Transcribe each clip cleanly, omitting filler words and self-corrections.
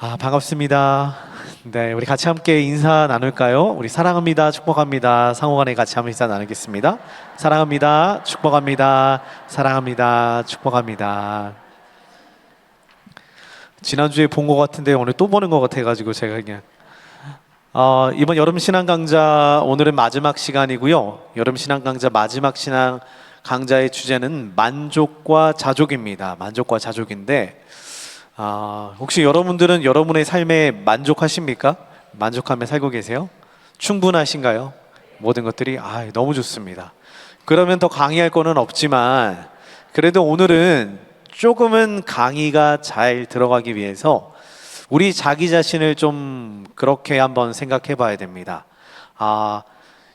반갑습니다. 네, 우리 같이 함께 인사 나눌까요? 우리 사랑합니다, 축복합니다. 상호간에 같이 한번 인사 나누겠습니다. 사랑합니다, 축복합니다. 사랑합니다, 축복합니다. 지난주에 본 것 같은데 오늘 또 보는 것 같아가지고 제가 그냥 이번 여름 신앙 강좌 오늘은 마지막 시간이고요. 여름 신앙 강좌 마지막 신앙 강좌의 주제는 만족과 자족입니다. 만족과 자족인데 혹시 여러분들은 여러분의 삶에 만족하십니까? 만족하며 살고 계세요? 충분하신가요? 모든 것들이 너무 좋습니다. 그러면 더 강의할 거는 없지만 그래도 오늘은 조금은 강의가 잘 들어가기 위해서 우리 자기 자신을 좀 그렇게 한번 생각해 봐야 됩니다.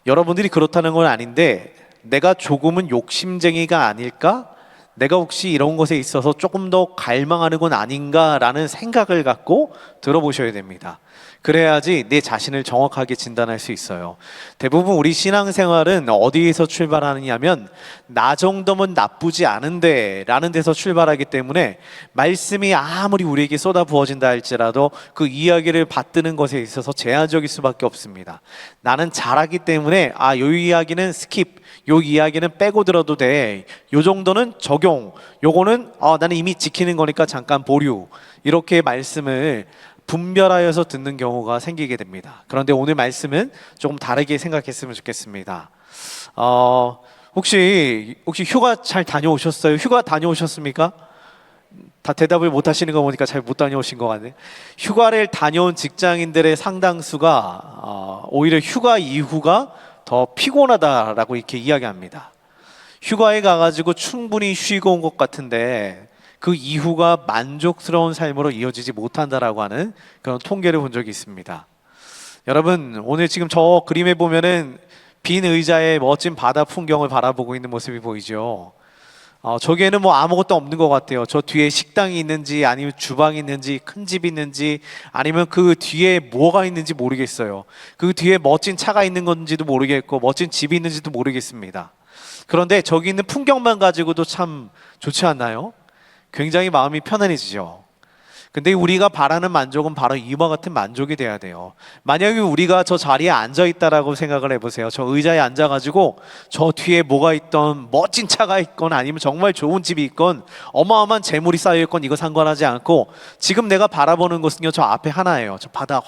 여러분들이 그렇다는 건 아닌데 내가 조금은 욕심쟁이가 아닐까? 내가 혹시 이런 것에 있어서 조금 더 갈망하는 건 아닌가라는 생각을 갖고 들어보셔야 됩니다. 그래야지 내 자신을 정확하게 진단할 수 있어요. 대부분 우리 신앙생활은 어디에서 출발하느냐면 나 정도면 나쁘지 않은데 라는 데서 출발하기 때문에 말씀이 아무리 우리에게 쏟아 부어진다 할지라도 그 이야기를 받드는 것에 있어서 제한적일 수밖에 없습니다. 나는 잘하기 때문에 요 이야기는 스킵, 요 이야기는 빼고 들어도 돼, 요 정도는 적용, 요거는 나는 이미 지키는 거니까 잠깐 보류, 이렇게 말씀을 분별하여서 듣는 경우가 생기게 됩니다. 그런데 오늘 말씀은 조금 다르게 생각했으면 좋겠습니다. 혹시 휴가 잘 다녀오셨어요? 휴가 다녀오셨습니까? 다 대답을 못 하시는 거 보니까 잘 못 다녀오신 것 같네. 휴가를 다녀온 직장인들의 상당수가 오히려 휴가 이후가 더 피곤하다라고 이렇게 이야기합니다. 휴가에 가가지고 충분히 쉬고 온 것 같은데 그 이후가 만족스러운 삶으로 이어지지 못한다라고 하는 그런 통계를 본 적이 있습니다. 여러분, 오늘 지금 저 그림에 보면은 빈 의자에 멋진 바다 풍경을 바라보고 있는 모습이 보이죠. 저기에는 뭐 아무것도 없는 것 같아요. 저 뒤에 식당이 있는지 아니면 주방이 있는지 큰 집이 있는지 아니면 그 뒤에 뭐가 있는지 모르겠어요. 그 뒤에 멋진 차가 있는 건지도 모르겠고 멋진 집이 있는지도 모르겠습니다. 그런데 저기 있는 풍경만 가지고도 참 좋지 않나요? 굉장히 마음이 편안해지죠. 근데 우리가 바라는 만족은 바로 이와 같은 만족이 돼야 돼요. 만약에 우리가 저 자리에 앉아 있다라고 생각을 해보세요. 저 의자에 앉아가지고 저 뒤에 뭐가 있던 멋진 차가 있건 아니면 정말 좋은 집이 있건 어마어마한 재물이 쌓여 있건 이거 상관하지 않고 지금 내가 바라보는 것은요, 저 앞에 하나예요. 저 바다,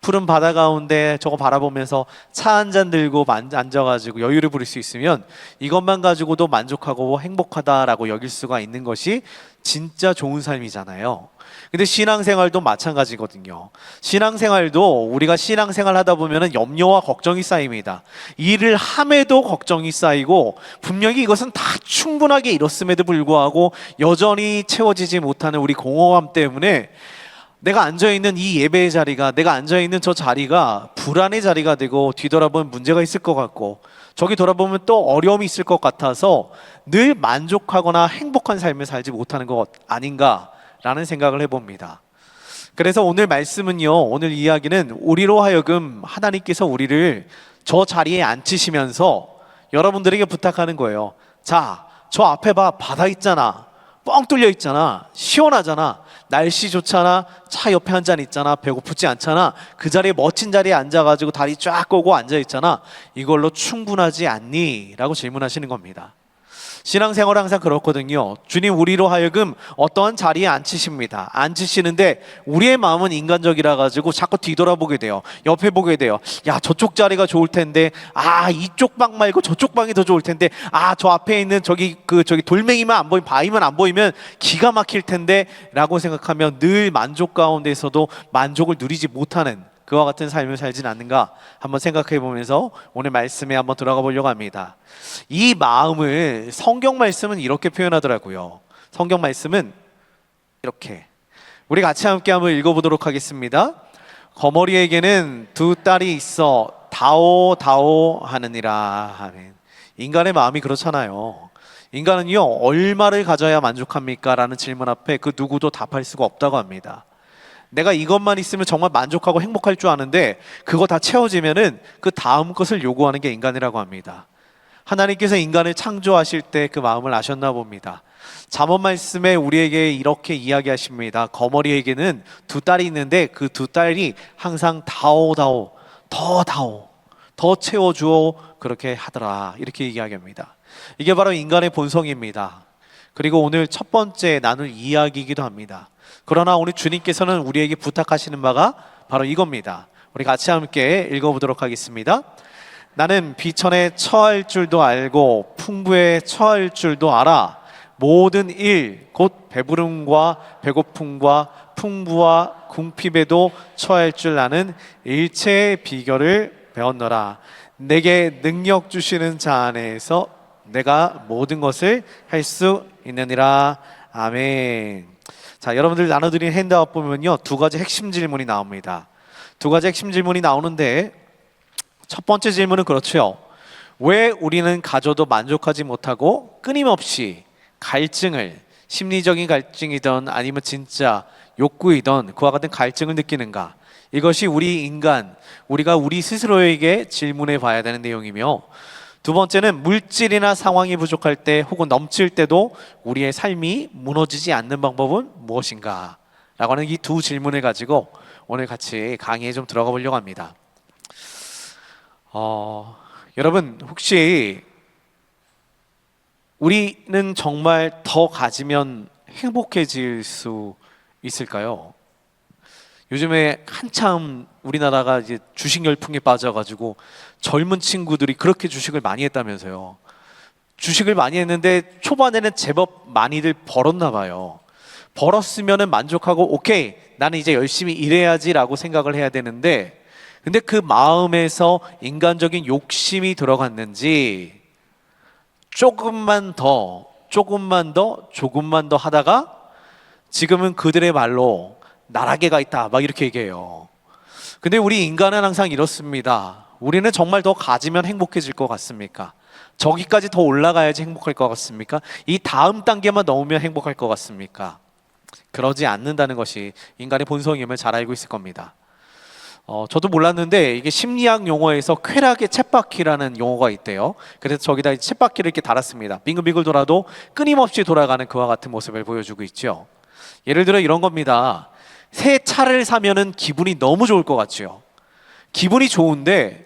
푸른 바다 가운데 저거 바라보면서 차 한 잔 들고 앉아가지고 여유를 부릴 수 있으면 이것만 가지고도 만족하고 행복하다라고 여길 수가 있는 것이 진짜 좋은 삶이잖아요. 근데 신앙생활도 마찬가지거든요. 신앙생활도 우리가 신앙생활 하다 보면은 염려와 걱정이 쌓입니다. 일을 함에도 걱정이 쌓이고 분명히 이것은 다 충분하게 이뤘음에도 불구하고 여전히 채워지지 못하는 우리 공허함 때문에 내가 앉아있는 이 예배의 자리가, 내가 앉아있는 저 자리가 불안의 자리가 되고 뒤돌아보면 문제가 있을 것 같고 저기 돌아보면 또 어려움이 있을 것 같아서 늘 만족하거나 행복한 삶을 살지 못하는 것 아닌가라는 생각을 해봅니다. 그래서 오늘 말씀은요, 오늘 이야기는 우리로 하여금 하나님께서 우리를 저 자리에 앉히시면서 여러분들에게 부탁하는 거예요. 자, 저 앞에 봐, 바다 있잖아, 뻥 뚫려 있잖아, 시원하잖아, 날씨 좋잖아, 차 옆에 한 잔 있잖아, 배고프지 않잖아, 그 자리에 멋진 자리에 앉아가지고 다리 쫙 꼬고 앉아있잖아, 이걸로 충분하지 않니? 라고 질문하시는 겁니다. 신앙생활은 항상 그렇거든요. 주님 우리로 하여금 어떠한 자리에 앉히십니다. 앉히시는데 우리의 마음은 인간적이라 가지고 자꾸 뒤돌아보게 돼요. 옆에 보게 돼요. 야, 저쪽 자리가 좋을 텐데, 이쪽 방 말고 저쪽 방이 더 좋을 텐데, 저 앞에 있는 저기 돌멩이만 안 보이면, 바위만 안 보이면 기가 막힐 텐데 라고 생각하면 늘 만족 가운데서도 만족을 누리지 못하는 그와 같은 삶을 살진 않는가 한번 생각해 보면서 오늘 말씀에 한번 들어가 보려고 합니다. 이 마음을 성경 말씀은 이렇게 표현하더라고요. 성경 말씀은 이렇게, 우리 같이 함께 한번 읽어보도록 하겠습니다. 거머리에게는 두 딸이 있어 다오 하느니라. 아멘. 인간의 마음이 그렇잖아요. 인간은요, 얼마를 가져야 만족합니까? 라는 질문 앞에 그 누구도 답할 수가 없다고 합니다. 내가 이것만 있으면 정말 만족하고 행복할 줄 아는데 그거 다 채워지면은 그 다음 것을 요구하는 게 인간이라고 합니다. 하나님께서 인간을 창조하실 때 그 마음을 아셨나 봅니다. 잠언 말씀에 우리에게 이렇게 이야기하십니다. 거머리에게는 두 딸이 있는데 그 두 딸이 항상 다오다오, 더 다오, 더 채워주어 그렇게 하더라, 이렇게 이야기합니다. 이게 바로 인간의 본성입니다. 그리고 오늘 첫 번째 나눌 이야기이기도 합니다. 그러나 오늘 주님께서는 우리에게 부탁하시는 바가 바로 이겁니다. 우리 같이 함께 읽어보도록 하겠습니다. 나는 비천에 처할 줄도 알고 풍부에 처할 줄도 알아. 모든 일, 곧 배부름과 배고픔과 풍부와 궁핍에도 처할 줄 아는 일체의 비결을 배웠노라. 내게 능력 주시는 자 안에서 내가 모든 것을 할 수 있느니라. 아멘. 자, 여러분들 나눠드린 핸드아웃 보면요, 두 가지 핵심 질문이 나옵니다. 두 가지 핵심 질문이 나오는데, 첫 번째 질문은 그렇죠. 왜 우리는 가져도 만족하지 못하고 끊임없이 갈증을, 심리적인 갈증이든 아니면 진짜 욕구이든 그와 같은 갈증을 느끼는가? 이것이 우리 인간, 우리가 우리 스스로에게 질문해 봐야 되는 내용이며, 두 번째는 물질이나 상황이 부족할 때 혹은 넘칠 때도 우리의 삶이 무너지지 않는 방법은 무엇인가? 라고 하는 이 두 질문을 가지고 오늘 같이 강의에 좀 들어가 보려고 합니다. 여러분, 혹시 우리는 정말 더 가지면 행복해질 수 있을까요? 요즘에 한참 우리나라가 이제 주식 열풍에 빠져가지고 젊은 친구들이 그렇게 주식을 많이 했다면서요. 주식을 많이 했는데 초반에는 제법 많이들 벌었나 봐요. 벌었으면은 만족하고 오케이, 나는 이제 열심히 일해야지라고 생각을 해야 되는데, 근데 그 마음에서 인간적인 욕심이 들어갔는지 조금만 더 하다가 지금은 그들의 말로 나락에가 있다, 막 이렇게 얘기해요. 근데 우리 인간은 항상 이렇습니다. 우리는 정말 더 가지면 행복해질 것 같습니까? 저기까지 더 올라가야지 행복할 것 같습니까? 이 다음 단계만 넘으면 행복할 것 같습니까? 그러지 않는다는 것이 인간의 본성임을 잘 알고 있을 겁니다. 저도 몰랐는데 이게 심리학 용어에서 쾌락의 쳇바퀴라는 용어가 있대요. 그래서 저기다 쳇바퀴를 이렇게 달았습니다. 빙글빙글 돌아도 끊임없이 돌아가는 그와 같은 모습을 보여주고 있죠. 예를 들어 이런 겁니다. 새 차를 사면은 기분이 너무 좋을 것 같죠. 기분이 좋은데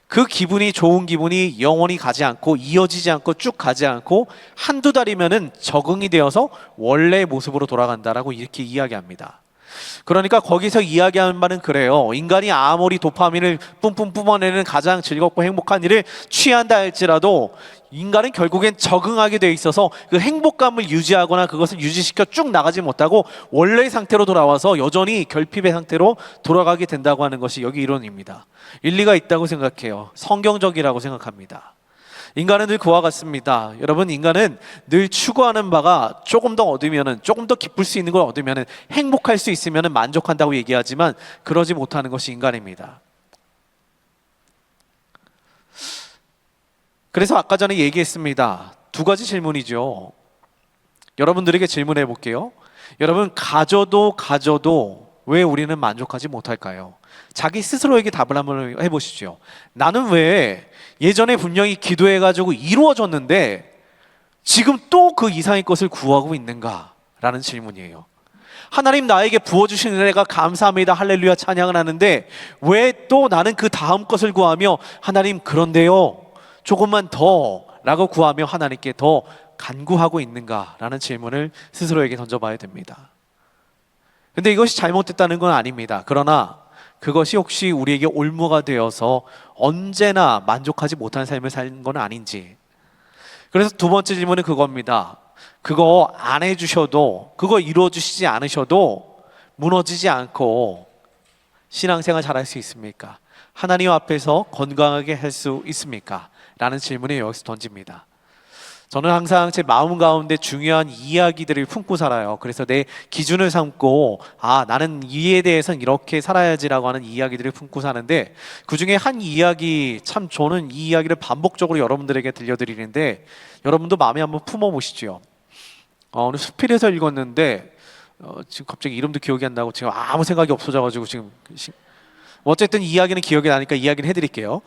그 기분이, 좋은 기분이 영원히 가지 않고 이어지지 않고 쭉 가지 않고 한두 달이면은 적응이 되어서 원래의 모습으로 돌아간다라고 이렇게 이야기합니다. 그러니까 거기서 이야기하는 바는 그래요. 인간이 아무리 도파민을 뿜뿜 뿜어내는 가장 즐겁고 행복한 일을 취한다 할지라도 인간은 결국엔 적응하게 돼 있어서 그 행복감을 유지하거나 그것을 유지시켜 쭉 나가지 못하고 원래의 상태로 돌아와서 여전히 결핍의 상태로 돌아가게 된다고 하는 것이 여기 이론입니다. 일리가 있다고 생각해요. 성경적이라고 생각합니다. 인간은 늘 그와 같습니다. 여러분, 인간은 늘 추구하는 바가 조금 더 얻으면은, 조금 더 기쁠 수 있는 걸 얻으면은, 행복할 수 있으면은 만족한다고 얘기하지만 그러지 못하는 것이 인간입니다. 그래서 아까 전에 얘기했습니다. 두 가지 질문이죠. 여러분들에게 질문해 볼게요. 여러분, 가져도 왜 우리는 만족하지 못할까요? 자기 스스로에게 답을 한번 해보시죠. 나는 왜 예전에 분명히 기도해가지고 이루어졌는데 지금 또 그 이상의 것을 구하고 있는가? 라는 질문이에요. 하나님 나에게 부어주신 은혜가 감사합니다, 할렐루야 찬양을 하는데 왜 또 나는 그 다음 것을 구하며 하나님 그런데요 조금만 더 라고 구하며 하나님께 더 간구하고 있는가? 라는 질문을 스스로에게 던져봐야 됩니다. 근데 이것이 잘못됐다는 건 아닙니다. 그러나 그것이 혹시 우리에게 올무가 되어서 언제나 만족하지 못한 삶을 사는 건 아닌지. 그래서 두 번째 질문은 그겁니다. 그거 안 해주셔도, 그거 이루어주시지 않으셔도 무너지지 않고 신앙생활 잘할 수 있습니까? 하나님 앞에서 건강하게 할 수 있습니까? 라는 질문을 여기서 던집니다. 저는 항상 제 마음 가운데 중요한 이야기들을 품고 살아요. 그래서 내 기준을 삼고 나는 이에 대해서는 이렇게 살아야지라고 하는 이야기들을 품고 사는데 그 중에 한 이야기, 참 저는 이 이야기를 반복적으로 여러분들에게 들려드리는데 여러분도 마음에 한번 품어보시죠. 오늘 수필에서 읽었는데 지금 갑자기 이름도 기억이 안 나고 지금 아무 생각이 없어져가지고 지금 어쨌든 이야기는 기억이 나니까 이야기를 해드릴게요.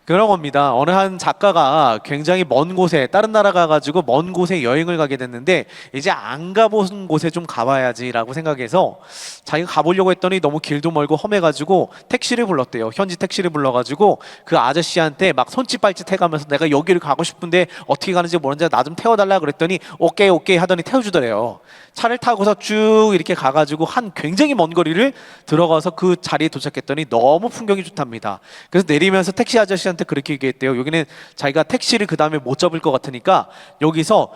그런 겁니다. 어느 한 작가가 굉장히 먼 곳에 다른 나라 가가지고 먼 곳에 여행을 가게 됐는데 이제 안 가본 곳에 좀 가봐야지라고 생각해서 자기가 가보려고 했더니 너무 길도 멀고 험해가지고 택시를 불렀대요. 현지 택시를 불러가지고 그 아저씨한테 막 손짓 발짓 해가면서 내가 여기를 가고 싶은데 어떻게 가는지 모르는데 나 좀 태워달라 그랬더니 오케이 오케이 하더니 태워주더래요. 차를 타고서 쭉 이렇게 가가지고 한 굉장히 먼 거리를 들어가서 그 자리에 도착했더니 너무 풍경이 좋답니다. 그래서 내리면서 택시 아저씨한테 그렇게 얘기했대요. 여기는 자기가 택시를 그 다음에 못 잡을 것 같으니까 여기서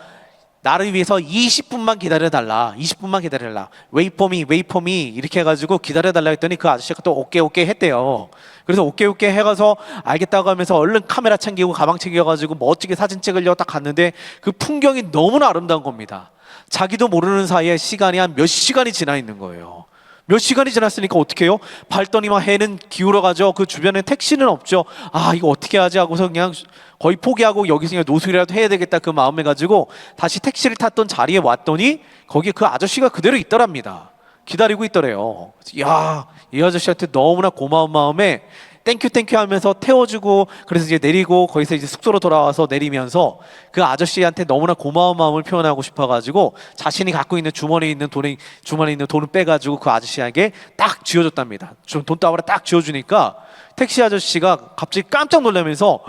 나를 위해서 20분만 기다려달라. 20분만 기다려달라. Wait for me, wait for me 이렇게 해가지고 기다려달라 했더니 그 아저씨가 또 오케이 오케이 했대요. 그래서 오케이 오케이 해가서 알겠다고 하면서 얼른 카메라 챙기고 가방 챙겨가지고 멋지게 사진 찍으려고 딱 갔는데 그 풍경이 너무나 아름다운 겁니다. 자기도 모르는 사이에 시간이 한 몇 시간이 지나 있는 거예요. 몇 시간이 지났으니까 어떻게 해요? 발더니만 해는 기울어가죠. 그 주변에 택시는 없죠. 아 이거 어떻게 하지 하고서 그냥 거의 포기하고 여기서 그냥 노숙이라도 해야 되겠다 그 마음에 가지고 다시 택시를 탔던 자리에 왔더니 거기에 그 아저씨가 그대로 있더랍니다. 기다리고 있더래요. 야, 이 아저씨한테 너무나 고마운 마음에 땡큐 땡큐 하면서 태워주고 그래서 이제 내리고 거기서 이제 숙소로 돌아와서 내리면서 그 아저씨한테 너무나 고마운 마음을 표현하고 싶어가지고 자신이 갖고 있는 주머니에 있는 돈을 빼가지고 그 아저씨에게 딱 쥐어줬답니다. 돈다발에 딱 쥐어주니까 택시 아저씨가 갑자기 깜짝 놀라면서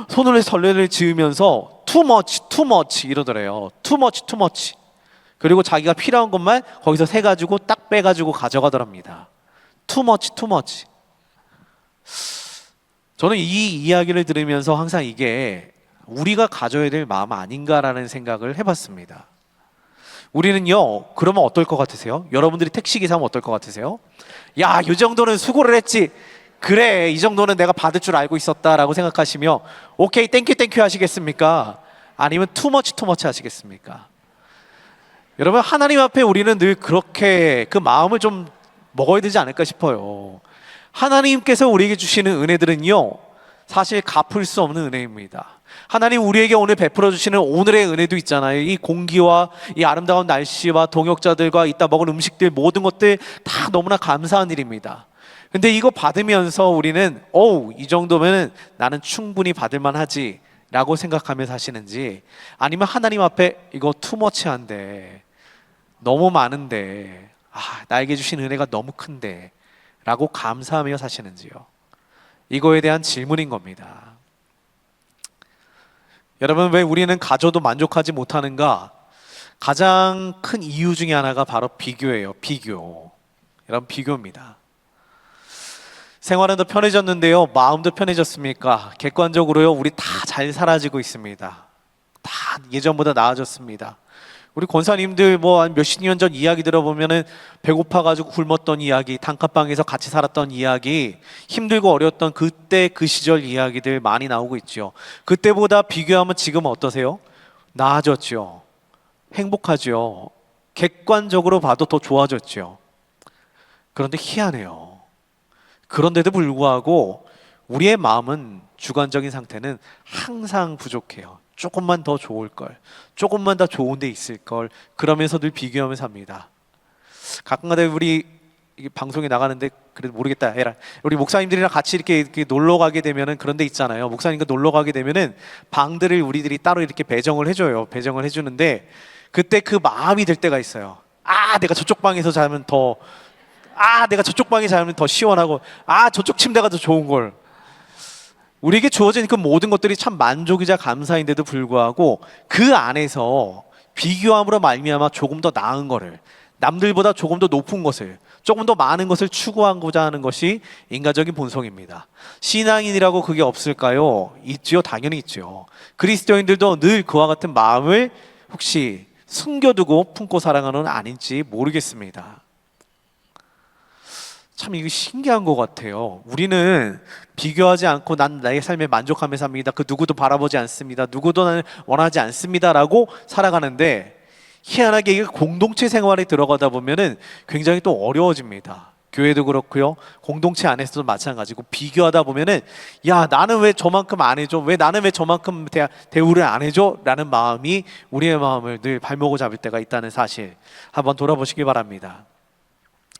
손을 설레를 지으면서 too much, too much 이러더래요. too much, too much. 그리고 자기가 필요한 것만 거기서 세 가지고 딱 빼가지고 가져가더랍니다. too much, too much. 저는 이 이야기를 들으면서 항상 이게 우리가 가져야 될 마음 아닌가라는 생각을 해봤습니다. 우리는요, 그러면 어떨 것 같으세요? 여러분들이 택시기사면 어떨 것 같으세요? 야, 이 정도는 수고를 했지. 그래, 이 정도는 내가 받을 줄 알고 있었다라고 생각하시며 오케이, 땡큐 땡큐 하시겠습니까? 아니면 투머치 투머치 하시겠습니까? 여러분, 하나님 앞에 우리는 늘 그렇게 그 마음을 좀 먹어야 되지 않을까 싶어요. 하나님께서 우리에게 주시는 은혜들은요, 사실 갚을 수 없는 은혜입니다. 하나님 우리에게 오늘 베풀어 주시는 오늘의 은혜도 있잖아요. 이 공기와 이 아름다운 날씨와 동역자들과 이따 먹을 음식들 모든 것들 다 너무나 감사한 일입니다. 근데 이거 받으면서 우리는 이 정도면 나는 충분히 받을 만하지 라고 생각하며 사시는지, 아니면 하나님 앞에 이거 투머치한데, 너무 많은데, 나에게 주신 은혜가 너무 큰데 라고 감사하며 사시는지요. 이거에 대한 질문인 겁니다. 여러분, 왜 우리는 가져도 만족하지 못하는가? 가장 큰 이유 중에 하나가 바로 비교예요. 비교. 여러분, 비교입니다. 생활은 더 편해졌는데요, 마음도 편해졌습니까? 객관적으로요, 우리 다 잘 살아지고 있습니다. 다 예전보다 나아졌습니다. 우리 권사님들 뭐 몇십 년 전 이야기 들어보면은 배고파가지고 굶었던 이야기, 단칸방에서 같이 살았던 이야기, 힘들고 어려웠던 그때 그 시절 이야기들 많이 나오고 있죠. 그때보다 비교하면 지금 어떠세요? 나아졌죠. 행복하죠. 객관적으로 봐도 더 좋아졌죠. 그런데 희한해요. 그런데도 불구하고 우리의 마음은, 주관적인 상태는 항상 부족해요. 조금만 더 좋을 걸, 조금만 더 좋은 데 있을 걸, 그러면서 늘 비교하며 삽니다. 가끔가다 우리 방송에 나가는데 그래도 모르겠다 해라, 우리 목사님들이랑 같이 이렇게 놀러 가게 되면은 그런 데 있잖아요. 목사님과 놀러 가게 되면은 방들을 우리들이 따로 이렇게 배정을 해줘요. 배정을 해주는데 그때 그 마음이 들 때가 있어요. 내가 저쪽 방에서 자면 더, 내가 저쪽 방에 자면 더 시원하고, 저쪽 침대가 더 좋은 걸. 우리에게 주어진 그 모든 것들이 참 만족이자 감사인데도 불구하고 그 안에서 비교함으로 말미암아 조금 더 나은 거를, 남들보다 조금 더 높은 것을, 조금 더 많은 것을 추구하고자 하는 것이 인간적인 본성입니다. 신앙인이라고 그게 없을까요? 있지요. 당연히 있죠. 그리스도인들도 늘 그와 같은 마음을 혹시 숨겨두고 품고 살아가는 아닌지 모르겠습니다. 참 이게 신기한 것 같아요. 우리는 비교하지 않고 난 나의 삶에 만족하며 삽니다. 그 누구도 바라보지 않습니다. 누구도 나를 원하지 않습니다 라고 살아가는데, 희한하게 이게 공동체 생활에 들어가다 보면은 굉장히 또 어려워집니다. 교회도 그렇고요, 공동체 안에서도 마찬가지고, 비교하다 보면은 야, 나는 왜 저만큼 안 해줘? 왜 나는 왜 저만큼 대우를 안 해줘? 라는 마음이 우리의 마음을 늘 발목을 잡을 때가 있다는 사실 한번 돌아보시기 바랍니다.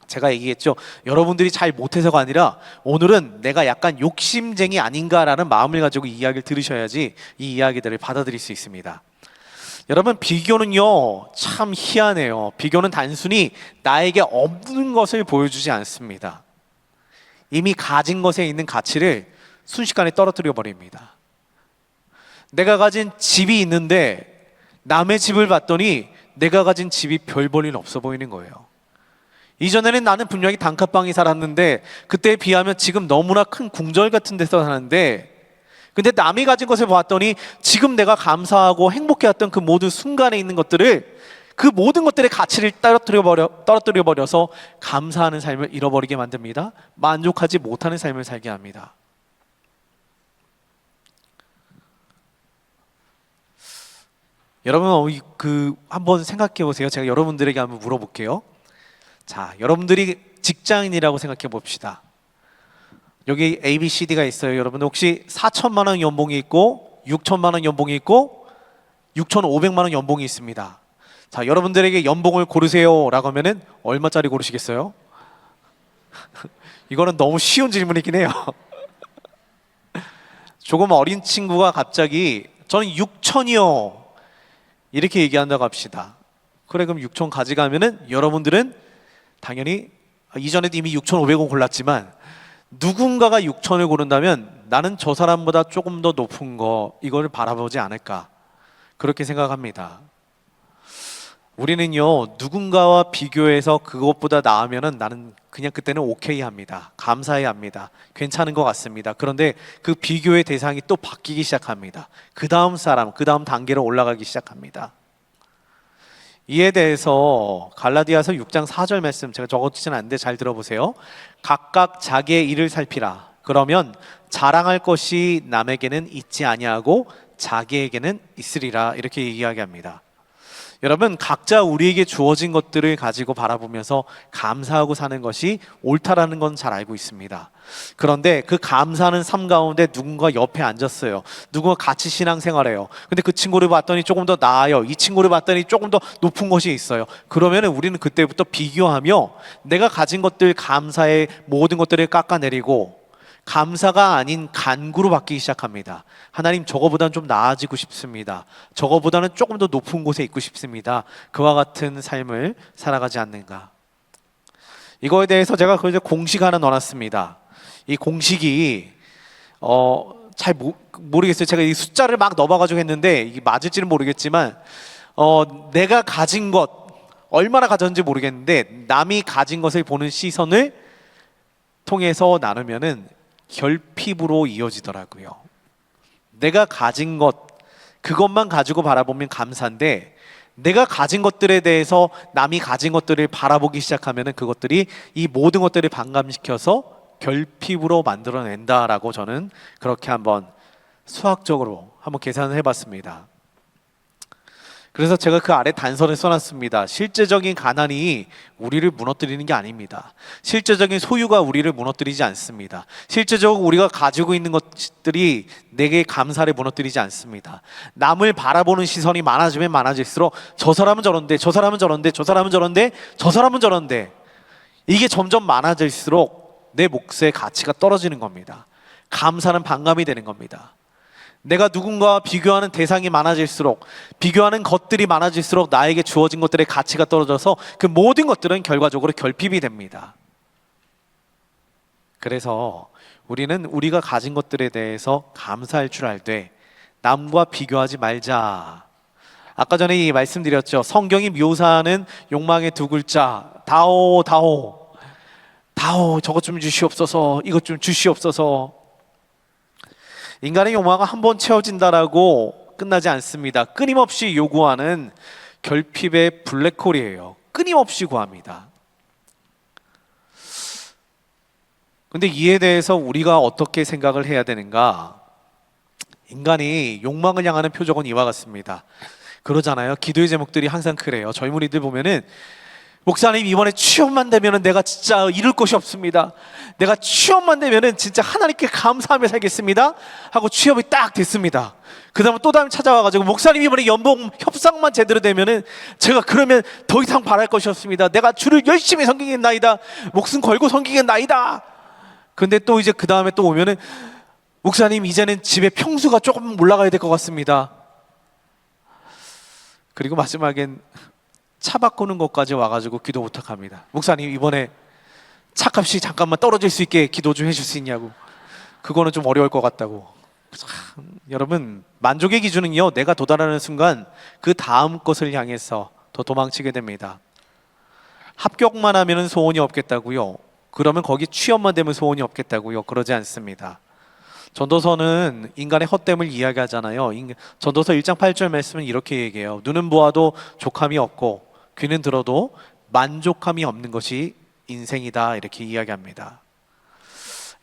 제가 얘기했죠. 여러분들이 잘 못해서가 아니라 오늘은 내가 약간 욕심쟁이 아닌가라는 마음을 가지고 이 이야기를 들으셔야지 이 이야기들을 받아들일 수 있습니다. 여러분, 비교는요 참 희한해요. 비교는 단순히 나에게 없는 것을 보여주지 않습니다. 이미 가진 것에 있는 가치를 순식간에 떨어뜨려 버립니다. 내가 가진 집이 있는데 남의 집을 봤더니 내가 가진 집이 별 볼 일 없어 보이는 거예요. 이전에는 나는 분명히 단칸방에 살았는데 그때에 비하면 지금 너무나 큰 궁궐 같은 데서 사는데, 근데 남이 가진 것을 봤더니 지금 내가 감사하고 행복해했던 그 모든 순간에 있는 것들을, 그 모든 것들의 가치를 떨어뜨려 버려서 감사하는 삶을 잃어버리게 만듭니다. 만족하지 못하는 삶을 살게 합니다. 여러분, 한번 생각해 보세요. 제가 여러분들에게 한번 물어볼게요. 자, 여러분들이 직장인이라고 생각해 봅시다. 여기 A, B, C, D가 있어요. 여러분 혹시 4천만 원 연봉이 있고 6천만 원 연봉이 있고 6,500만 원 연봉이 있습니다. 자, 여러분들에게 연봉을 고르세요 라고 하면은 얼마짜리 고르시겠어요? 이거는 너무 쉬운 질문이긴 해요. 조금 어린 친구가 갑자기 저는 6천이요 이렇게 얘기한다고 합시다. 그래, 그럼 6천 가져가면은 여러분들은 당연히 이전에도 이미 6,500원 골랐지만 누군가가 6천을 고른다면 나는 저 사람보다 조금 더 높은 거, 이걸 바라보지 않을까, 그렇게 생각합니다. 우리는요 누군가와 비교해서 그것보다 나으면은 나는 그냥 그때는 오케이 합니다. 감사해 합니다. 괜찮은 것 같습니다. 그런데 그 비교의 대상이 또 바뀌기 시작합니다. 그 다음 사람, 그 다음 단계로 올라가기 시작합니다. 이에 대해서 갈라디아서 6장 4절 말씀 제가 적어주지는 않는데 잘 들어보세요. 각각 자기의 일을 살피라. 그러면 자랑할 것이 남에게는 있지 아니하고 자기에게는 있으리라. 이렇게 이야기합니다. 여러분, 각자 우리에게 주어진 것들을 가지고 바라보면서 감사하고 사는 것이 옳다라는 건 잘 알고 있습니다. 그런데 그 감사하는 삶 가운데 누군가 옆에 앉았어요. 누군가 같이 신앙생활해요. 근데 그 친구를 봤더니 조금 더 나아요. 이 친구를 봤더니 조금 더 높은 것이 있어요. 그러면 우리는 그때부터 비교하며 내가 가진 것들, 감사의 모든 것들을 깎아내리고 감사가 아닌 간구로 바뀌기 시작합니다. 하나님, 저거보다는 좀 나아지고 싶습니다. 저거보다는 조금 더 높은 곳에 있고 싶습니다. 그와 같은 삶을 살아가지 않는가. 이거에 대해서 제가 그래서 공식 하나 넣어놨습니다. 이 공식이 잘 모르겠어요. 제가 이 숫자를 막 넣어봐가지고 했는데 이게 맞을지는 모르겠지만 내가 가진 것 얼마나 가졌는지 모르겠는데 남이 가진 것을 보는 시선을 통해서 나누면은 결핍으로 이어지더라고요. 내가 가진 것, 그것만 가지고 바라보면 감사인데 내가 가진 것들에 대해서 남이 가진 것들을 바라보기 시작하면은 그것들이 이 모든 것들을 반감시켜서 결핍으로 만들어낸다라고 저는 그렇게 한번 수학적으로 한번 계산을 해봤습니다. 그래서 제가 그 아래 단서를 써놨습니다. 실제적인 가난이 우리를 무너뜨리는 게 아닙니다. 실제적인 소유가 우리를 무너뜨리지 않습니다. 실제적으로 우리가 가지고 있는 것들이 내게 감사를 무너뜨리지 않습니다. 남을 바라보는 시선이 많아지면 많아질수록 저 사람은 저런데, 저 사람은 저런데, 저 사람은 저런데, 저 사람은 저런데, 이게 점점 많아질수록 내 몫의 가치가 떨어지는 겁니다. 감사는 반감이 되는 겁니다. 내가 누군가와 비교하는 대상이 많아질수록, 비교하는 것들이 많아질수록 나에게 주어진 것들의 가치가 떨어져서 그 모든 것들은 결과적으로 결핍이 됩니다. 그래서 우리는 우리가 가진 것들에 대해서 감사할 줄 알되 남과 비교하지 말자. 아까 전에 이 말씀드렸죠. 성경이 묘사하는 욕망의 두 글자, 다오, 다오, 다오, 저것 좀 주시옵소서, 이것 좀 주시옵소서. 인간의 욕망은 한 번 채워진다라고 끝나지 않습니다. 끊임없이 요구하는 결핍의 블랙홀이에요. 끊임없이 구합니다. 근데 이에 대해서 우리가 어떻게 생각을 해야 되는가? 인간이 욕망을 향하는 표적은 이와 같습니다. 그러잖아요. 기도의 제목들이 항상 그래요. 젊은이들 보면은 목사님, 이번에 취업만 되면은 내가 진짜 잃을 것이 없습니다. 내가 취업만 되면은 진짜 하나님께 감사하며 살겠습니다 하고 취업이 딱 됐습니다. 그 다음에 또 다음에 찾아와가지고, 목사님, 이번에 연봉 협상만 제대로 되면은 제가 그러면 더 이상 바랄 것이 없습니다. 내가 주를 열심히 섬기겠나이다, 목숨 걸고 섬기겠나이다. 근데 또 이제 그 다음에 또 오면은, 목사님, 이제는 집에 평수가 조금 올라가야 될 것 같습니다. 그리고 마지막엔 차 바꾸는 것까지 와가지고 기도 부탁합니다. 목사님, 이번에 차값이 잠깐만 떨어질 수 있게 기도 좀 해줄 수 있냐고. 그거는 좀 어려울 것 같다고. 여러분, 만족의 기준은요, 내가 도달하는 순간 그 다음 것을 향해서 더 도망치게 됩니다. 합격만 하면 소원이 없겠다고요? 그러면 거기 취업만 되면 소원이 없겠다고요? 그러지 않습니다. 전도서는 인간의 헛됨을 이야기하잖아요. 전도서 1장 8절 말씀은 이렇게 얘기해요. 눈은 보아도 족함이 없고 귀는 들어도 만족함이 없는 것이 인생이다, 이렇게 이야기합니다.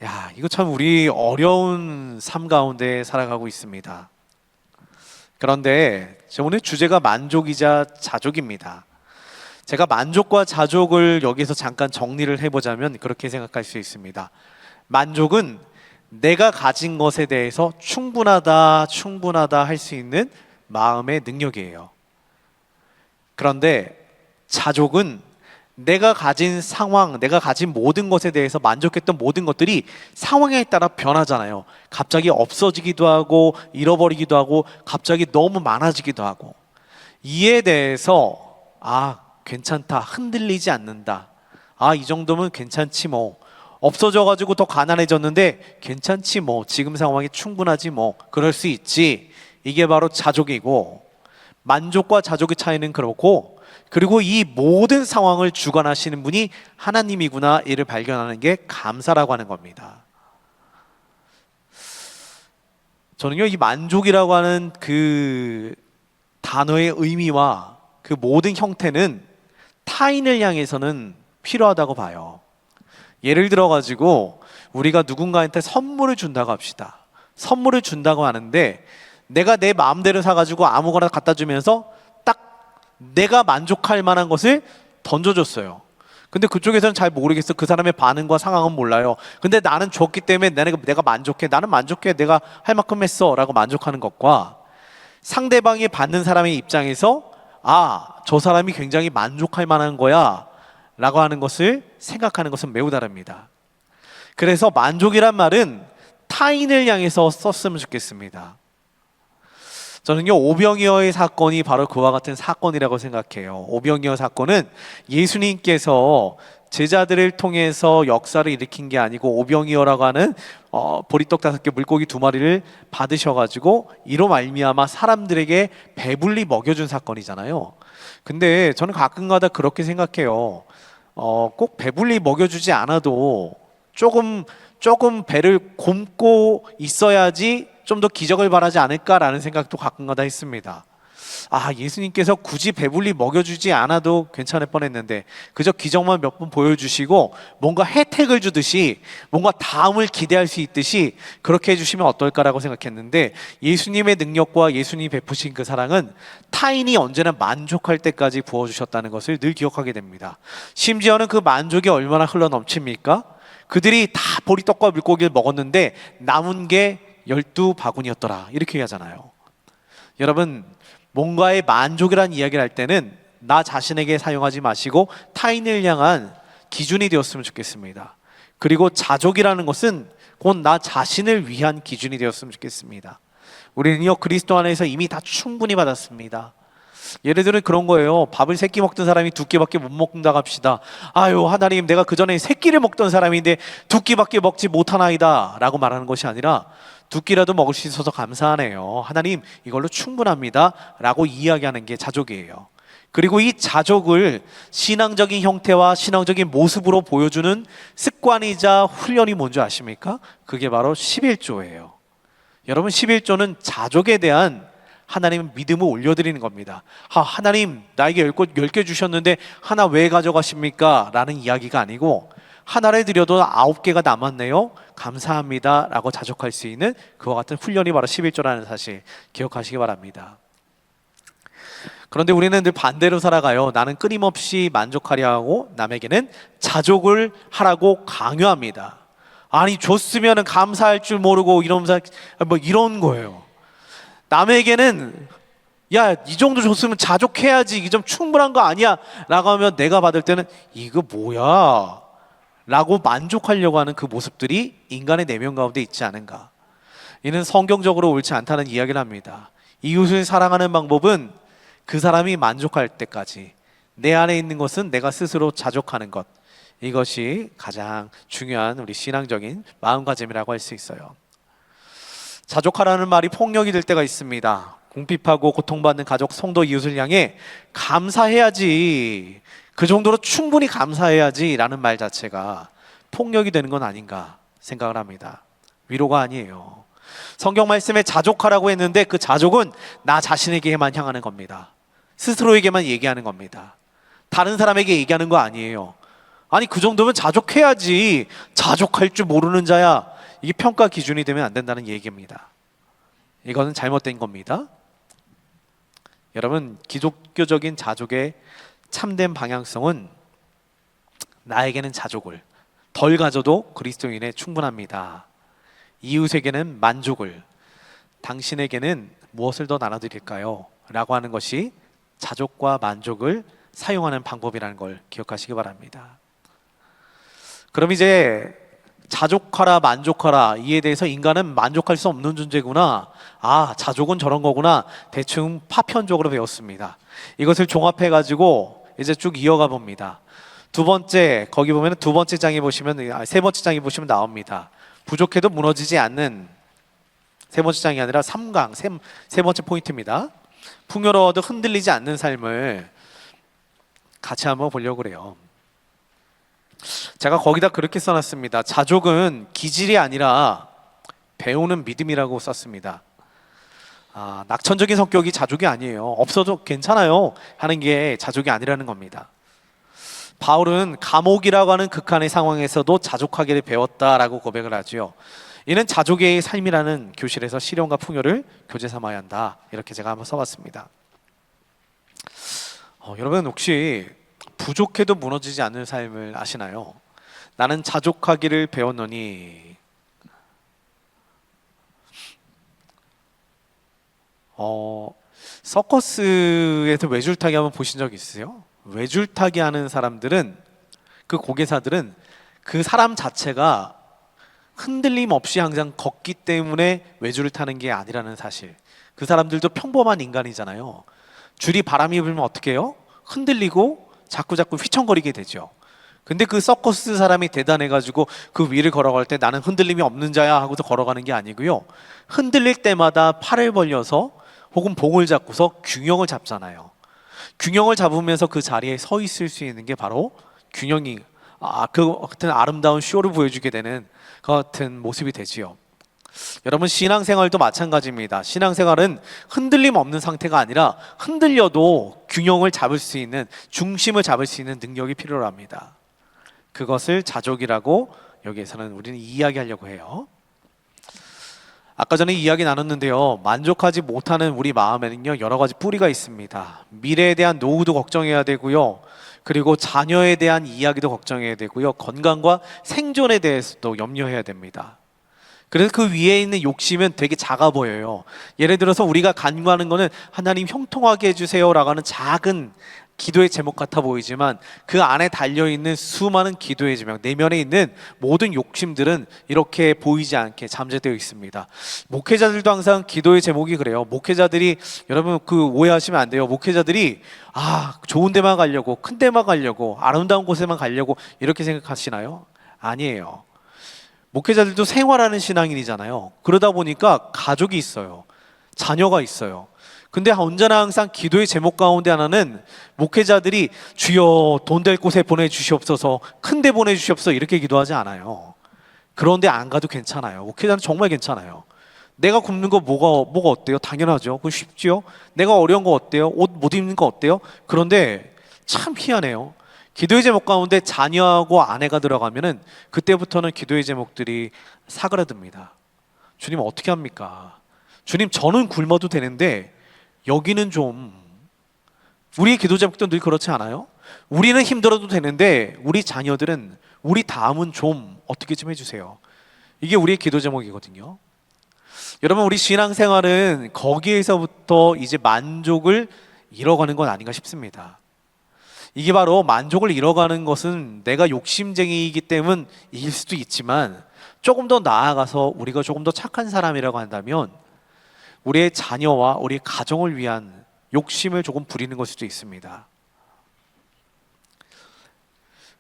야, 이거 참 우리 어려운 삶 가운데 살아가고 있습니다. 그런데 오늘 주제가 만족이자 자족입니다. 제가 만족과 자족을 여기서 잠깐 정리를 해보자면 그렇게 생각할 수 있습니다. 만족은 내가 가진 것에 대해서 충분하다 할 수 있는 마음의 능력이에요. 그런데 자족은 내가 가진 상황, 내가 가진 모든 것에 대해서 만족했던 모든 것들이 상황에 따라 변하잖아요. 갑자기 없어지기도 하고 잃어버리기도 하고 갑자기 너무 많아지기도 하고, 이에 대해서 괜찮다, 흔들리지 않는다, 이 정도면 괜찮지 뭐, 없어져가지고 더 가난해졌는데 괜찮지 뭐, 지금 상황이 충분하지 뭐, 그럴 수 있지. 이게 바로 자족이고, 만족과 자족의 차이는 그렇고, 그리고 이 모든 상황을 주관하시는 분이 하나님이구나, 이를 발견하는 게 감사라고 하는 겁니다. 저는요, 이 만족이라고 하는 그 단어의 의미와 그 모든 형태는 타인을 향해서는 필요하다고 봐요. 예를 들어 가지고 우리가 누군가한테 선물을 준다고 합시다. 선물을 준다고 하는데 내가 내 마음대로 사가지고 아무거나 갖다 주면서 딱 내가 만족할 만한 것을 던져줬어요. 근데 그쪽에서는 잘 모르겠어. 그 사람의 반응과 상황은 몰라요. 근데 나는 줬기 때문에 내가 만족해. 나는 만족해. 내가 할 만큼 했어 라고 만족하는 것과, 상대방이 받는 사람의 입장에서 저 사람이 굉장히 만족할 만한 거야 라고 하는 것을 생각하는 것은 매우 다릅니다. 그래서 만족이란 말은 타인을 향해서 썼으면 좋겠습니다. 저는요, 오병이어의 사건이 바로 그와 같은 사건이라고 생각해요. 오병이어 사건은 예수님께서 제자들을 통해서 역사를 일으킨 게 아니고, 오병이어라고 하는 보리떡 5개, 물고기 2마리를 받으셔가지고 이로 말미암아 사람들에게 배불리 먹여준 사건이잖아요. 근데 저는 가끔가다 그렇게 생각해요. 꼭 배불리 먹여주지 않아도 조금 배를 곪고 있어야지 좀 더 기적을 바라지 않을까라는 생각도 가끔가다 했습니다. 예수님께서 굳이 배불리 먹여주지 않아도 괜찮을 뻔했는데 그저 기적만 몇 번 보여주시고 뭔가 혜택을 주듯이, 뭔가 다음을 기대할 수 있듯이 그렇게 해주시면 어떨까라고 생각했는데, 예수님의 능력과 예수님이 베푸신 그 사랑은 타인이 언제나 만족할 때까지 부어주셨다는 것을 늘 기억하게 됩니다. 심지어는 그 만족이 얼마나 흘러넘칩니까? 그들이 다 보리떡과 물고기를 먹었는데 남은 게 12바구니였더라, 이렇게 얘기하잖아요. 여러분, 뭔가의 만족이라는 이야기를 할 때는 나 자신에게 사용하지 마시고 타인을 향한 기준이 되었으면 좋겠습니다. 그리고 자족이라는 것은 곧 나 자신을 위한 기준이 되었으면 좋겠습니다. 우리는요, 그리스도 안에서 이미 다 충분히 받았습니다. 예를 들어 그런 거예요. 밥을 3끼 먹던 사람이 2끼밖에 못 먹는다고 합시다. 하나님, 내가 그 전에 3끼를 먹던 사람인데 2끼밖에 먹지 못하나이다 라고 말하는 것이 아니라, 2끼라도 먹을 수 있어서 감사하네요, 하나님 이걸로 충분합니다 라고 이야기하는 게 자족이에요. 그리고 이 자족을 신앙적인 형태와 신앙적인 모습으로 보여주는 습관이자 훈련이 뭔지 아십니까? 그게 바로 11조예요. 여러분, 11조는 자족에 대한 하나님의 믿음을 올려드리는 겁니다. 하나님, 나에게 10개 주셨는데 하나 왜 가져가십니까? 라는 이야기가 아니고, 하나를 드려도 9개가 남았네요, 감사합니다 라고 자족할 수 있는 그와 같은 훈련이 바로 11조라는 사실 기억하시기 바랍니다. 그런데 우리는 늘 반대로 살아가요. 나는 끊임없이 만족하려 하고 남에게는 자족을 하라고 강요합니다. 아니 줬으면 감사할 줄 모르고 이러면서 뭐 이런 거예요. 남에게는 야, 이 정도 줬으면 자족해야지. 이게 좀 충분한 거 아니야? 라고 하면 내가 받을 때는 이거 뭐야? 라고 만족하려고 하는 그 모습들이 인간의 내면 가운데 있지 않은가? 이는 성경적으로 옳지 않다는 이야기를 합니다. 이웃을 사랑하는 방법은 그 사람이 만족할 때까지 내 안에 있는 것은 내가 스스로 자족하는 것. 이것이 가장 중요한 우리 신앙적인 마음가짐이라고 할 수 있어요. 자족하라는 말이 폭력이 될 때가 있습니다. 궁핍하고 고통받는 가족, 성도, 이웃을 향해 감사해야지, 그 정도로 충분히 감사해야지 라는 말 자체가 폭력이 되는 건 아닌가 생각을 합니다. 위로가 아니에요. 성경 말씀에 자족하라고 했는데 그 자족은 나 자신에게만 향하는 겁니다. 스스로에게만 얘기하는 겁니다. 다른 사람에게 얘기하는 거 아니에요. 아니 그 정도면 자족해야지, 자족할 줄 모르는 자야, 이게 평가 기준이 되면 안 된다는 얘기입니다. 이거는 잘못된 겁니다. 여러분, 기독교적인 자족의 참된 방향성은 나에게는 자족을 덜 가져도 그리스도인에 충분합니다. 이웃에게는 만족을, 당신에게는 무엇을 더 나눠드릴까요? 라고 하는 것이 자족과 만족을 사용하는 방법이라는 걸 기억하시기 바랍니다. 그럼 이제 자족하라 만족하라 이에 대해서 인간은 만족할 수 없는 존재구나, 아 자족은 저런 거구나, 대충 파편적으로 배웠습니다. 이것을 종합해 가지고 이제 쭉 이어가 봅니다. 두 번째, 거기 보면 두 번째 장에 보시면, 세 번째 장에 보시면 나옵니다. 부족해도 무너지지 않는, 세 번째 장이 아니라 3강 세 번째 포인트입니다. 풍요로워도 흔들리지 않는 삶을 같이 한번 보려고 그래요. 제가 거기다 그렇게 써놨습니다. 자족은 기질이 아니라 배우는 믿음이라고 썼습니다. 낙천적인 성격이 자족이 아니에요. 없어도 괜찮아요 하는 게 자족이 아니라는 겁니다. 바울은 감옥이라고 하는 극한의 상황에서도 자족하기를 배웠다라고 고백을 하죠. 이는 자족의 삶이라는 교실에서 시련과 풍요를 교재 삼아야 한다, 이렇게 제가 한번 써봤습니다. 여러분 혹시 부족해도 무너지지 않는 삶을 아시나요? 나는 자족하기를 배웠노니. 서커스에서 외줄타기 한번 보신 적 있으세요? 외줄타기 하는 사람들은, 그 고개사들은 그 사람 자체가 흔들림 없이 항상 걷기 때문에 외줄을 타는 게 아니라는 사실. 그 사람들도 평범한 인간이잖아요. 줄이 바람이 불면 어떻게 해요? 흔들리고 자꾸 휘청거리게 되죠. 근데 그 서커스 사람이 대단해가지고 그 위를 걸어갈 때 나는 흔들림이 없는 자야 하고서 걸어가는 게 아니고요, 흔들릴 때마다 팔을 벌려서 혹은 봉을 잡고서 균형을 잡잖아요. 균형을 잡으면서 그 자리에 서 있을 수 있는 게 바로 균형이, 그 같은 아름다운 쇼를 보여주게 되는 그 같은 모습이 되지요. 여러분, 신앙생활도 마찬가지입니다. 신앙생활은 흔들림 없는 상태가 아니라 흔들려도 균형을 잡을 수 있는, 중심을 잡을 수 있는 능력이 필요합니다. 그것을 자족이라고 여기에서는 우리는 이야기하려고 해요. 아까 전에 이야기 나눴는데요, 만족하지 못하는 우리 마음에는요 여러 가지 뿌리가 있습니다. 미래에 대한 노후도 걱정해야 되고요, 그리고 자녀에 대한 이야기도 걱정해야 되고요, 건강과 생존에 대해서도 염려해야 됩니다. 그래서 그 위에 있는 욕심은 되게 작아 보여요. 예를 들어서 우리가 간구하는 거는 하나님 형통하게 해주세요 라고 하는 작은 기도의 제목 같아 보이지만 그 안에 달려있는 수많은 기도의 제목, 내면에 있는 모든 욕심들은 이렇게 보이지 않게 잠재되어 있습니다. 목회자들도 항상 기도의 제목이 그래요. 목회자들이, 여러분 그 오해하시면 안 돼요. 목회자들이 좋은 데만 가려고, 큰 데만 가려고, 아름다운 곳에만 가려고 이렇게 생각하시나요? 아니에요. 목회자들도 생활하는 신앙인이잖아요. 그러다 보니까 가족이 있어요. 자녀가 있어요. 근데 언제나 항상 기도의 제목 가운데 하나는 목회자들이 주여 돈 될 곳에 보내주시옵소서, 큰 데 보내주시옵소서 이렇게 기도하지 않아요. 그런데 안 가도 괜찮아요. 목회자는 정말 괜찮아요. 내가 굶는 거 뭐가 어때요? 당연하죠. 그거 쉽지요. 내가 어려운 거 어때요? 옷 못 입는 거 어때요? 그런데 참 희한해요. 기도의 제목 가운데 자녀하고 아내가 들어가면은 그때부터는 기도의 제목들이 사그라듭니다. 주님 어떻게 합니까? 주님 저는 굶어도 되는데 여기는 좀 우리의 기도 제목도 늘 그렇지 않아요? 우리는 힘들어도 되는데 우리 자녀들은 우리 다음은 좀 어떻게 좀 해주세요. 이게 우리의 기도 제목이거든요. 여러분, 우리 신앙생활은 거기에서부터 이제 만족을 잃어가는 건 아닌가 싶습니다. 이게 바로 만족을 잃어가는 것은 내가 욕심쟁이이기 때문일 수도 있지만, 조금 더 나아가서 우리가 조금 더 착한 사람이라고 한다면 우리의 자녀와 우리 가정을 위한 욕심을 조금 부리는 것일 수도 있습니다.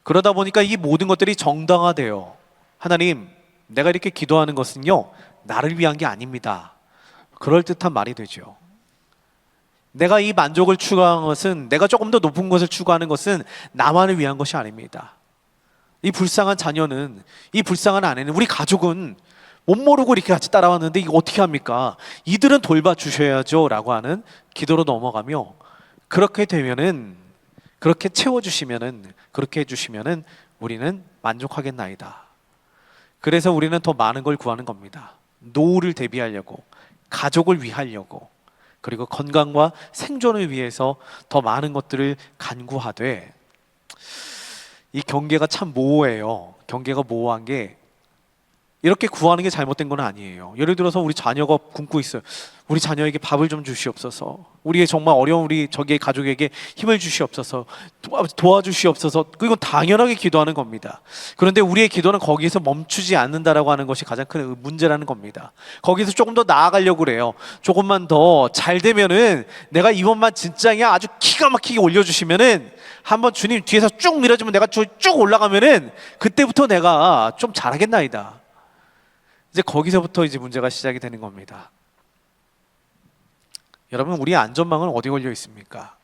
그러다 보니까 이 모든 것들이 정당화돼요. 하나님, 내가 이렇게 기도하는 것은요, 나를 위한 게 아닙니다. 그럴듯한 말이 되죠. 내가 이 만족을 추구하는 것은, 내가 조금 더 높은 것을 추구하는 것은 나만을 위한 것이 아닙니다. 이 불쌍한 자녀는, 이 불쌍한 아내는, 우리 가족은 못 모르고 이렇게 같이 따라왔는데 이거 어떻게 합니까? 이들은 돌봐주셔야죠 라고 하는 기도로 넘어가며, 그렇게 되면은, 그렇게 채워주시면은, 그렇게 해주시면은 우리는 만족하겠나이다. 그래서 우리는 더 많은 걸 구하는 겁니다. 노후를 대비하려고, 가족을 위하려고, 그리고 건강과 생존을 위해서 더 많은 것들을 간구하되, 이 경계가 참 모호해요. 경계가 모호한 게, 이렇게 구하는 게 잘못된 건 아니에요. 예를 들어서 우리 자녀가 굶고 있어요. 우리 자녀에게 밥을 좀 주시옵소서. 우리의 정말 어려운 우리 저기의 가족에게 힘을 주시옵소서. 도와주시옵소서. 이건 당연하게 기도하는 겁니다. 그런데 우리의 기도는 거기에서 멈추지 않는다라고 하는 것이 가장 큰 문제라는 겁니다. 거기서 조금 더 나아가려고 그래요. 조금만 더 잘 되면은, 내가 이번만 진짜 그냥 아주 기가 막히게 올려주시면은, 한번 주님 뒤에서 쭉 밀어주면 내가 쭉 올라가면은 그때부터 내가 좀 잘하겠나이다. 이제 거기서부터 이제 문제가 시작이 되는 겁니다. 여러분, 우리의 안전망은 어디 걸려 있습니까?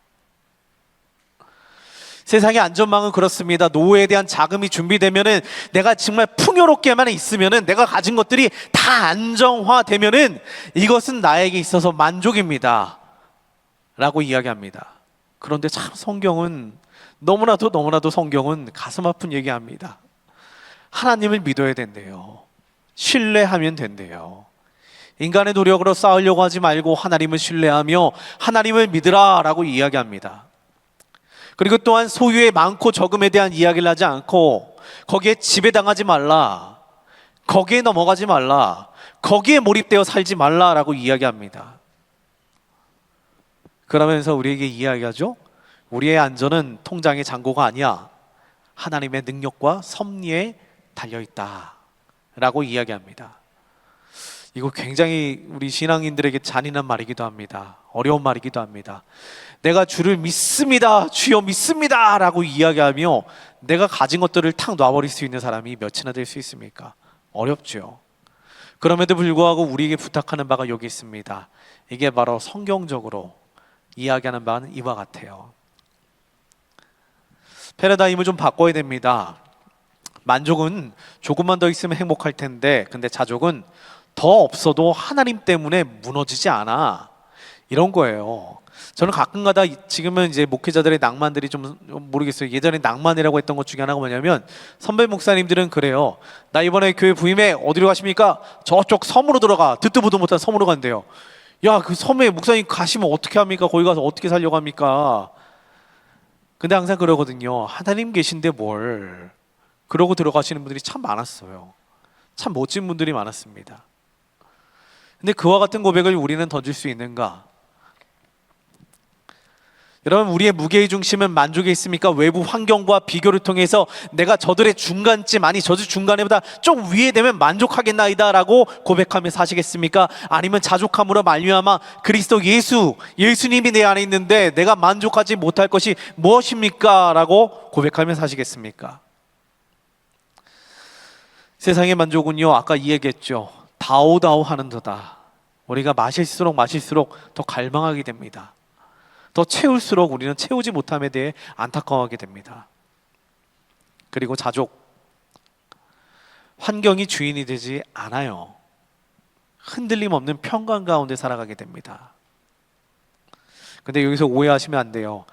세상의 안전망은 그렇습니다. 노후에 대한 자금이 준비되면은, 내가 정말 풍요롭게만 있으면은, 내가 가진 것들이 다 안정화되면은 이것은 나에게 있어서 만족입니다 라고 이야기합니다. 그런데 참 성경은, 너무나도 성경은 가슴 아픈 얘기합니다. 하나님을 믿어야 된대요. 신뢰하면 된대요. 인간의 노력으로 쌓으려고 하지 말고 하나님을 신뢰하며 하나님을 믿으라 라고 이야기합니다. 그리고 또한 소유의 많고 적음에 대한 이야기를 하지 않고, 거기에 지배당하지 말라, 거기에 넘어가지 말라, 거기에 몰입되어 살지 말라라고 이야기합니다. 그러면서 우리에게 이야기하죠. 우리의 안전은 통장의 잔고가 아니야, 하나님의 능력과 섭리에 달려있다 라고 이야기합니다. 이거 굉장히 우리 신앙인들에게 잔인한 말이기도 합니다. 어려운 말이기도 합니다. 내가 주를 믿습니다, 주여 믿습니다 라고 이야기하며 내가 가진 것들을 탁 놔버릴 수 있는 사람이 몇이나 될 수 있습니까? 어렵죠. 그럼에도 불구하고 우리에게 부탁하는 바가 여기 있습니다. 이게 바로 성경적으로 이야기하는 바는 이와 같아요. 패러다임을 좀 바꿔야 됩니다. 만족은 조금만 더 있으면 행복할 텐데, 근데 자족은 더 없어도 하나님 때문에 무너지지 않아, 이런 거예요. 저는 가끔가다, 지금은 이제 목회자들의 낭만들이 좀 모르겠어요. 예전에 낭만이라고 했던 것 중에 하나가 뭐냐면, 선배 목사님들은 그래요. 나 이번에 교회 부임해, 어디로 가십니까? 저쪽 섬으로 들어가. 듣도 보도 못한 섬으로 간대요. 야, 그 섬에 목사님 가시면 어떻게 합니까? 거기 가서 어떻게 살려고 합니까? 근데 항상 그러거든요. 하나님 계신데 뭘, 그러고 들어가시는 분들이 참 많았어요. 참 멋진 분들이 많았습니다. 근데 그와 같은 고백을 우리는 던질 수 있는가? 여러분, 우리의 무게의 중심은 만족에 있습니까? 외부 환경과 비교를 통해서 내가 저들의 중간쯤, 아니 저들 중간에보다 좀 위에 되면 만족하겠나이다 라고 고백하며 사시겠습니까? 아니면 자족함으로 말미암아 그리스도 예수님이 내 안에 있는데 내가 만족하지 못할 것이 무엇입니까? 라고 고백하며 사시겠습니까? 세상의 만족은요, 아까 이야기했죠. 다오다오 하는 도다. 우리가 마실수록 더 갈망하게 됩니다. 더 채울수록 우리는 채우지 못함에 대해 안타까워하게 됩니다. 그리고 자족, 환경이 주인이 되지 않아요. 흔들림 없는 평강 가운데 살아가게 됩니다. 근데 여기서 오해하시면 안 돼요.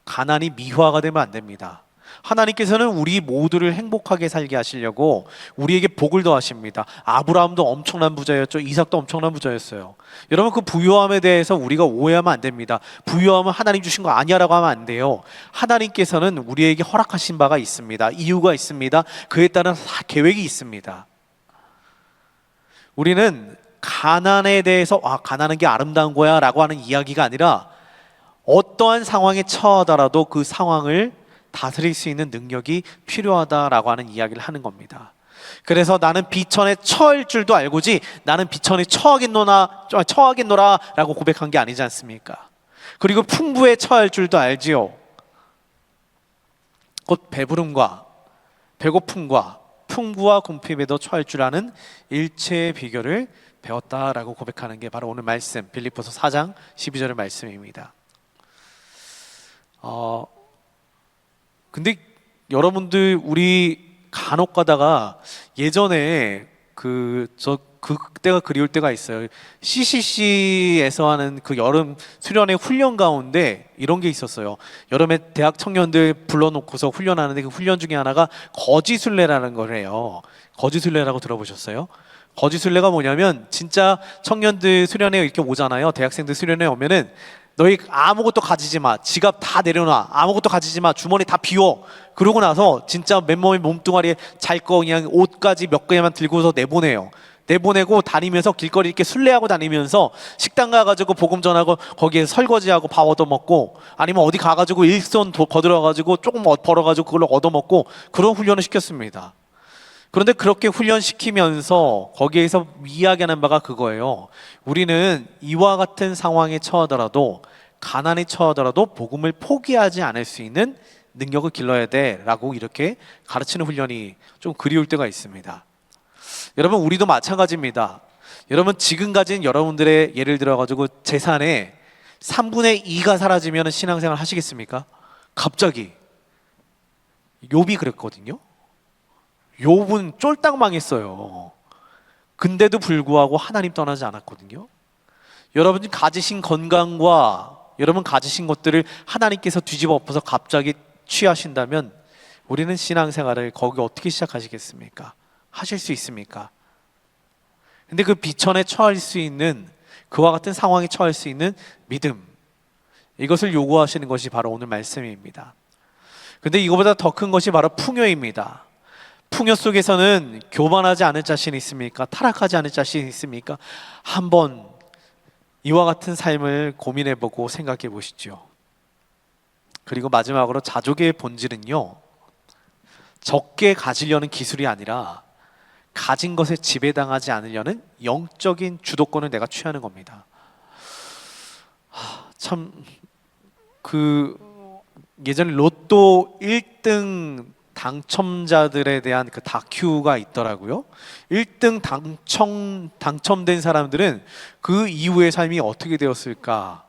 가난이 미화가 되면 안 됩니다. 하나님께서는 우리 모두를 행복하게 살게 하시려고 우리에게 복을 더하십니다. 아브라함도 엄청난 부자였죠. 이삭도 엄청난 부자였어요. 여러분, 그 부유함에 대해서 우리가 오해하면 안 됩니다. 부유함은 하나님 주신 거 아니야라고 하면 안 돼요. 하나님께서는 우리에게 허락하신 바가 있습니다. 이유가 있습니다. 그에 따른 계획이 있습니다. 우리는 가난에 대해서 가난한 게 아름다운 거야 라고 하는 이야기가 아니라, 어떠한 상황에 처하더라도 그 상황을 다스릴 수 있는 능력이 필요하다라고 하는 이야기를 하는 겁니다. 그래서 나는 비천에 처할 줄도 알고지 나는 비천에 처하겠노라 라고 고백한 게 아니지 않습니까? 그리고 풍부에 처할 줄도 알지요. 곧 배부름과 배고픔과 풍부와 궁핍에도 처할 줄 아는 일체의 비결을 배웠다라고 고백하는 게 바로 오늘 말씀, 빌립보서 4장 12절의 말씀입니다. 근데 여러분들, 우리 간혹 가다가 예전에 그때가 그리울 때가 있어요. CCC에서 하는 그 여름 수련회 훈련 가운데 이런 게 있었어요. 여름에 대학 청년들 불러놓고서 훈련하는데, 그 훈련 중에 하나가 거지순례라는 거래요. 거지순례라고 들어보셨어요? 거지순례가 뭐냐면, 진짜 청년들 수련회 이렇게 오잖아요. 대학생들 수련회 오면은 너희 아무것도 가지지 마, 지갑 다 내려놔, 아무것도 가지지 마, 주머니 다 비워. 그러고 나서 진짜 맨몸에 몸뚱아리에 잘 거 그냥 옷까지 몇 개만 들고서 내보내요. 내보내고 다니면서 길거리 이렇게 순례하고 다니면서 식당 가가지고 복음 전하고 거기에 설거지하고 밥 얻어먹고, 아니면 어디 가가지고 일손 거들어가지고 조금 벌어가지고 그걸로 얻어먹고, 그런 훈련을 시켰습니다. 그런데 그렇게 훈련시키면서 거기에서 이야기하는 바가 그거예요. 우리는 이와 같은 상황에 처하더라도, 가난에 처하더라도 복음을 포기하지 않을 수 있는 능력을 길러야 돼 라고 이렇게 가르치는 훈련이 좀 그리울 때가 있습니다. 여러분, 우리도 마찬가지입니다. 여러분, 지금 가진 여러분들의 예를 들어가지고 재산의 3분의 2가 사라지면 신앙생활 하시겠습니까? 갑자기. 욥이 그랬거든요. 욥은 쫄딱 망했어요. 근데도 불구하고 하나님 떠나지 않았거든요. 여러분이 가지신 건강과 여러분 가지신 것들을 하나님께서 뒤집어 엎어서 갑자기 취하신다면, 우리는 신앙생활을 거기 어떻게 시작하시겠습니까? 하실 수 있습니까? 근데 그 비천에 처할 수 있는, 그와 같은 상황에 처할 수 있는 믿음, 이것을 요구하시는 것이 바로 오늘 말씀입니다. 근데 이거보다 더 큰 것이 바로 풍요입니다. 풍요 속에서는 교만하지 않을 자신이 있습니까? 타락하지 않을 자신이 있습니까? 한번 이와 같은 삶을 고민해보고 생각해 보시죠. 그리고 마지막으로, 자족의 본질은요, 적게 가지려는 기술이 아니라 가진 것에 지배당하지 않으려는 영적인 주도권을 내가 취하는 겁니다. 참, 예전에 로또 1등 당첨자들에 대한 그 다큐가 있더라고요. 1등 당첨된 사람들은 그 이후의 삶이 어떻게 되었을까?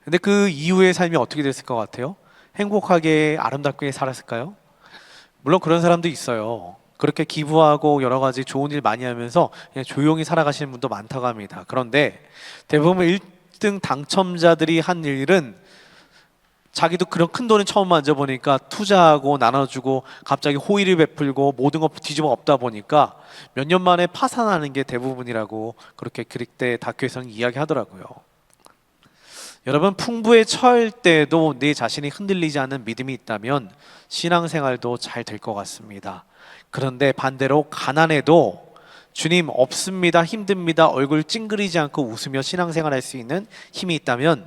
근데 그 이후의 삶이 어떻게 됐을 것 같아요? 행복하게 아름답게 살았을까요? 물론 그런 사람도 있어요. 그렇게 기부하고 여러 가지 좋은 일 많이 하면서 그냥 조용히 살아가시는 분도 많다고 합니다. 그런데 대부분 1등 당첨자들이 한 일은, 자기도 그런 큰 돈을 처음 만져보니까 투자하고 나눠주고 갑자기 호의를 베풀고 모든 것 뒤집어 엎다 보니까 몇 년 만에 파산하는 게 대부분이라고 그렇게 그때 다큐에서는 이야기하더라고요. 여러분, 풍부에 처할 때도 내 자신이 흔들리지 않는 믿음이 있다면 신앙생활도 잘 될 것 같습니다. 그런데 반대로 가난해도 주님 없습니다, 힘듭니다, 얼굴 찡그리지 않고 웃으며 신앙생활할 수 있는 힘이 있다면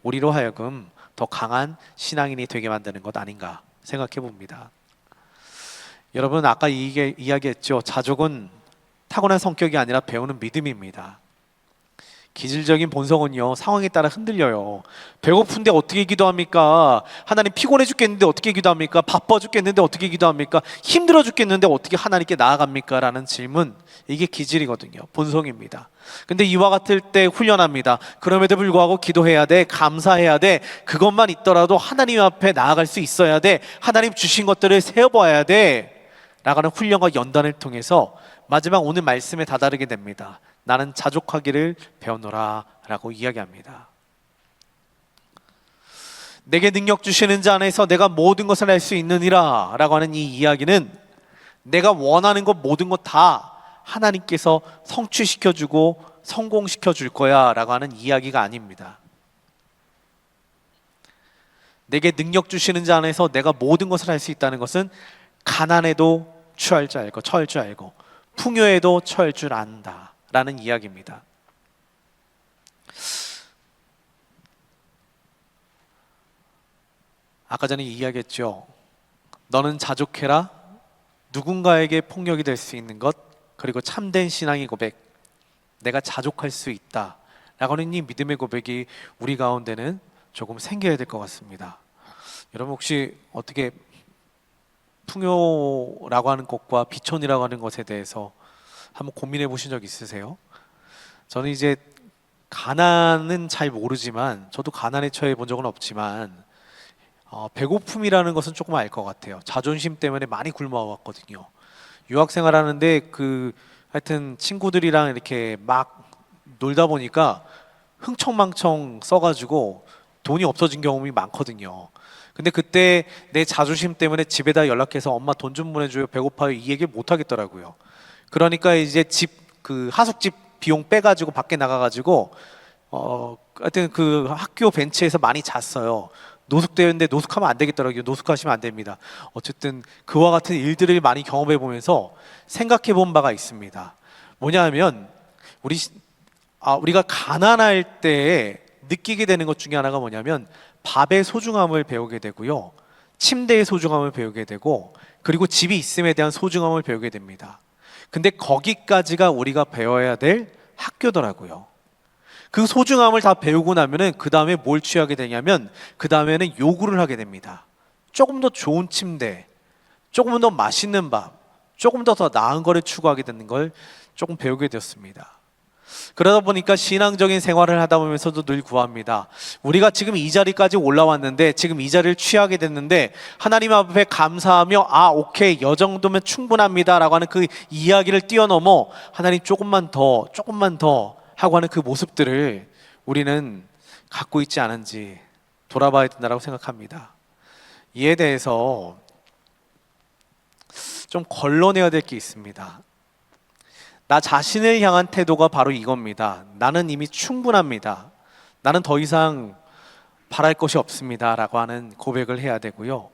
우리로 하여금 더 강한 신앙인이 되게 만드는 것 아닌가 생각해 봅니다. 여러분, 아까 이야기했죠. 자족은 타고난 성격이 아니라 배우는 믿음입니다. 기질적인 본성은요, 상황에 따라 흔들려요. 배고픈데 어떻게 기도합니까? 하나님, 피곤해 죽겠는데 어떻게 기도합니까? 바빠 죽겠는데 어떻게 기도합니까? 힘들어 죽겠는데 어떻게 하나님께 나아갑니까? 라는 질문, 이게 기질이거든요. 본성입니다. 근데 이와 같을 때 훈련합니다. 그럼에도 불구하고 기도해야 돼, 감사해야 돼, 그것만 있더라도 하나님 앞에 나아갈 수 있어야 돼, 하나님 주신 것들을 세어봐야 돼 라는 훈련과 연단을 통해서 마지막 오늘 말씀에 다다르게 됩니다. 나는 자족하기를 배웠노라 라고 이야기합니다. 내게 능력 주시는 자 안에서 내가 모든 것을 할 수 있느니라 라고 하는 이 이야기는 내가 원하는 것 모든 것 다 하나님께서 성취시켜주고 성공시켜 줄 거야 라고 하는 이야기가 아닙니다. 내게 능력 주시는 자 안에서 내가 모든 것을 할 수 있다는 것은 가난에도 처할 줄 알고 풍요에도 처할 줄 안다 라는 이야기입니다. 아까 전에 이야기했죠. 너는 자족해라. 누군가에게 폭력이 될 수 있는 것, 그리고 참된 신앙의 고백, 내가 자족할 수 있다 라고 하는 이 믿음의 고백이 우리 가운데는 조금 생겨야 될 것 같습니다. 여러분 혹시 어떻게 풍요라고 하는 것과 비천이라고 하는 것에 대해서 한번 고민해 보신 적 있으세요? 저는 이제 가난은 잘 모르지만, 저도 가난에 처해 본 적은 없지만 배고픔이라는 것은 조금 알 것 같아요. 자존심 때문에 많이 굶어왔거든요. 유학생활 하는데 하여튼 친구들이랑 이렇게 막 놀다 보니까 흥청망청 써가지고 돈이 없어진 경험이 많거든요. 근데 그때 내 자존심 때문에 집에다 연락해서 엄마 돈 좀 보내줘요, 배고파요, 이 얘기를 못 하겠더라고요. 그러니까 이제 하숙집 비용 빼가지고 밖에 나가가지고 하여튼 학교 벤치에서 많이 잤어요. 노숙되는데 노숙하면 안 되겠더라고요. 노숙하시면 안 됩니다. 어쨌든 그와 같은 일들을 많이 경험해 보면서 생각해 본 바가 있습니다. 뭐냐면 우리가 가난할 때 느끼게 되는 것 중에 하나가 뭐냐면 밥의 소중함을 배우게 되고요, 침대의 소중함을 배우게 되고, 그리고 집이 있음에 대한 소중함을 배우게 됩니다. 근데 거기까지가 우리가 배워야 될 학교더라고요. 그 소중함을 다 배우고 나면은 그 다음에 뭘 취하게 되냐면 그 다음에는 요구를 하게 됩니다. 조금 더 좋은 침대, 조금 더 맛있는 밥, 조금 더 나은 거를 추구하게 되는 걸 조금 배우게 되었습니다. 그러다 보니까 신앙적인 생활을 하다 보면서도 늘 구합니다. 우리가 지금 이 자리까지 올라왔는데, 지금 이 자리를 취하게 됐는데 하나님 앞에 감사하며 오케이, 이 정도면 충분합니다 라고 하는 그 이야기를 뛰어넘어 하나님 조금만 더 하고 하는 그 모습들을 우리는 갖고 있지 않은지 돌아봐야 된다고 생각합니다. 이에 대해서 좀 걸러내야 될 게 있습니다. 나 자신을 향한 태도가 바로 이겁니다. 나는 이미 충분합니다. 나는 더 이상 바랄 것이 없습니다 라고 하는 고백을 해야 되고요.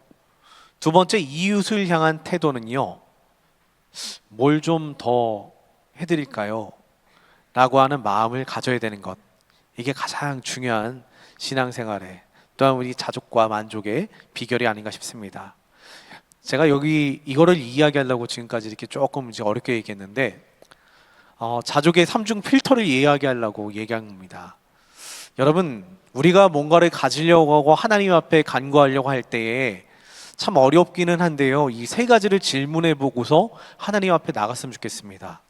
두 번째, 이웃을 향한 태도는요, 뭘 좀 더 해드릴까요? 라고 하는 마음을 가져야 되는 것, 이게 가장 중요한 신앙생활의, 또한 우리 자족과 만족의 비결이 아닌가 싶습니다. 제가 여기 이거를 이야기하려고 지금까지 이렇게 조금 이제 어렵게 얘기했는데 자족의 3중 필터를 이야기하려고 얘기한 겁니다. 여러분, 우리가 뭔가를 가지려고 하고 하나님 앞에 간구하려고 할 때에 참 어렵기는 한데요, 이 세 가지를 질문해 보고서 하나님 앞에 나갔으면 좋겠습니다.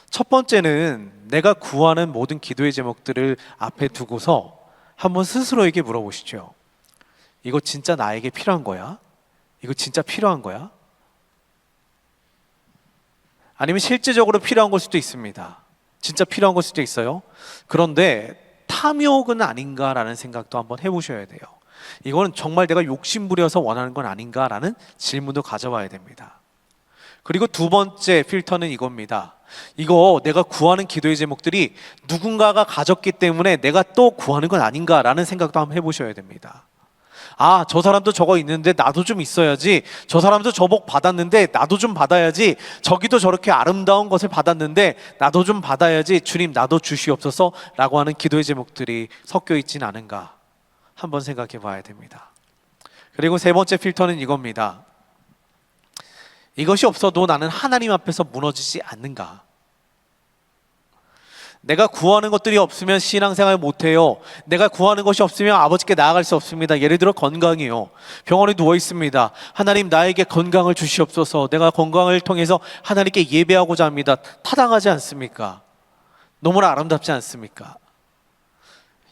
첫 번째는 내가 구하는 모든 기도의 제목들을 앞에 두고서 한번 스스로에게 물어보시죠. 이거 진짜 나에게 필요한 거야? 이거 진짜 필요한 거야? 아니면 실제적으로 필요한 걸 수도 있습니다. 진짜 필요한 걸 수도 있어요. 그런데 탐욕은 아닌가라는 생각도 한번 해보셔야 돼요. 이거는 정말 내가 욕심부려서 원하는 건 아닌가라는 질문도 가져봐야 됩니다. 그리고 두 번째 필터는 이겁니다. 이거 내가 구하는 기도의 제목들이 누군가가 가졌기 때문에 내가 또 구하는 건 아닌가라는 생각도 한번 해보셔야 됩니다. 저 사람도 저거 있는데 나도 좀 있어야지, 저 사람도 저 복 받았는데 나도 좀 받아야지, 저기도 저렇게 아름다운 것을 받았는데 나도 좀 받아야지, 주님 나도 주시옵소서 라고 하는 기도의 제목들이 섞여 있진 않은가 한번 생각해 봐야 됩니다. 그리고 세 번째 필터는 이겁니다. 이것이 없어도 나는 하나님 앞에서 무너지지 않는가? 내가 구하는 것들이 없으면 신앙생활 못해요. 내가 구하는 것이 없으면 아버지께 나아갈 수 없습니다. 예를 들어 건강이요, 병원에 누워 있습니다. 하나님 나에게 건강을 주시옵소서. 내가 건강을 통해서 하나님께 예배하고자 합니다. 타당하지 않습니까? 너무나 아름답지 않습니까?